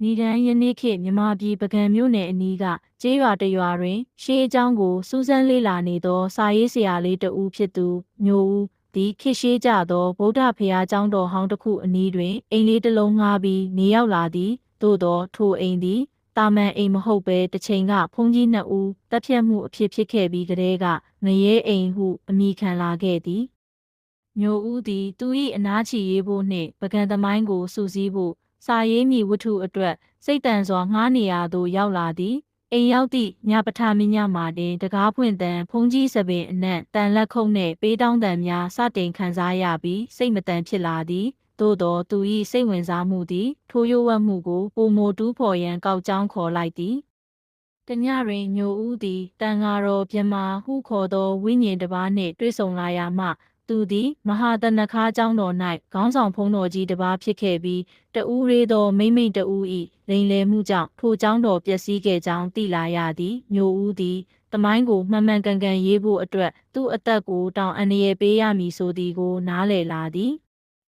နီဒန်ယနေ့ခေတ်မြန်မာပြည်ပကံမြို့နယ်အနီးကကျေးရွာတစ်ရွာတွင်ရှေးအကြောင်းကိုစူးစမ်းလေ့လာနေသောစာရေးဆရာလေးတဦးဖြစ်သူမျိုးဦးသည်ခေတ်ရှေးကြသောဗုဒ္ဓဘုရားကျောင်းတော်ဟောင်းတစ်ခုအနီးတွင်အိမ်လေးတစ်လုံးငှားပြီးနေရောက်လာသည်သို့သောထိုအိမ်သည်တာမန်အိမ်မဟုတ်ဘဲတစ်ချိန်ကဘုန်းကြီးနှစ်ဦးတပ်ဖြတ်မှုအဖြစ်ခဲ့ပြီးကတည်းကငရဲအိမ်ဟုအမည်ခံလာခဲ့သည်မျိုးဦးသည်သူ၏အနားချီရေးဖို့နှင့်ပကံသမိုင်းကိုစူးစီးဖို့စာရေးမည်ဝတ္ထုအတွက်စိတ်တန်စွာငှားနေရာသို့ရောက်လာသည်အိမ်ရောက်သည့်ညပထမညမှာတင်တကားဖွင့်တန်ဖုန်ကြီးစပင်အနံ့တန်လက်ခုပ်နှင့်ပေးတောင်းတန်များစတင်ခံစားရပြီးစိတ်မတန်ဖြစ်လာသည်သို့သောသူ၏စိတ်ဝင်စားမှုသည်ထိုရိုးဝတ်မှုကိုပုံမိုတူးဖော်ရန်ကောက်ကြောင်းခေါ်လိုက်သည်တညတွင်ညိုဦးသည်တန်ဃာတော်မြမာဟုခေါ်သောဝိညာဉ်တစ်ပါးနှင့်တွေ့ဆုံလာရာမှသူသည်မဟာတနခါကျောင်းတော်၌ခေါင်းဆောင်ဖုံးတော်ကြီးတစ်ပါးဖြစ်ခဲ့ပြီးတဦးရေးသောမိမ့်မိတ်တဦး၏လိမ်လည်မှုကြောင့်ထိုကျောင်းတော်ပျက်စီးခဲ့ကြောင်းသိလာရသည်မျိုးဦးသည်တမိုင်းကိုမှန်မှန်ကန်ကန်ရေးဖို့အတွက်သူ့အသက်ကိုတောင်အန္တရာယ်ပေးရမည်ဆိုသည်ကိုနားလည်လာသည်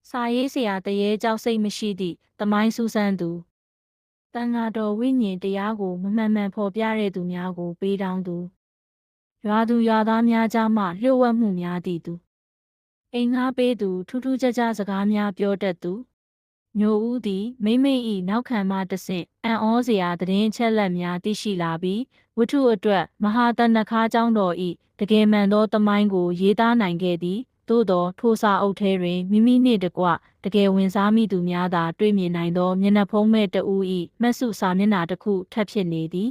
စာရေးဆရာတရေကြောက်စိတ်မရှိသည့်တမိုင်းစူးစမ်းသူတန်ဃာတော်ဝိညာဉ်တရားကိုမမှန်မှန်ဖော်ပြတဲ့သူများကိုပေးတောင်းသူရွာသူရွာသားများကြားမှလျှို့ဝှက်မှုများသည့်သူအိမ်ငှားပေးသူထူးထူးခြားခြားစကားများပြောတတ်သူမျိုးဦးသည်မိမ့်မိတ်၏နောက်ခံမှတဆင့်အံ့ဩစရာသတင်းအချက်အလက်များသိရှိလာပြီးဝတ္ထုအတွက်မဟာတနခါကျောင်းတော်၏တကယ်မှန်သောသမိုင်းကိုရေးသားနိုင်ခဲ့သည်သို့သောထိုစာအုပ်ထဲတွင်မိမိနှင့်တကွတကယ်ဝင်စားမိသူများသာတွေ့မြင်နိုင်သောမျက်နှာဖုံးမဲ့တဦး၏မှတ်စုစာမျက်နှာတစ်ခုထပ်ဖြစ်နေသည်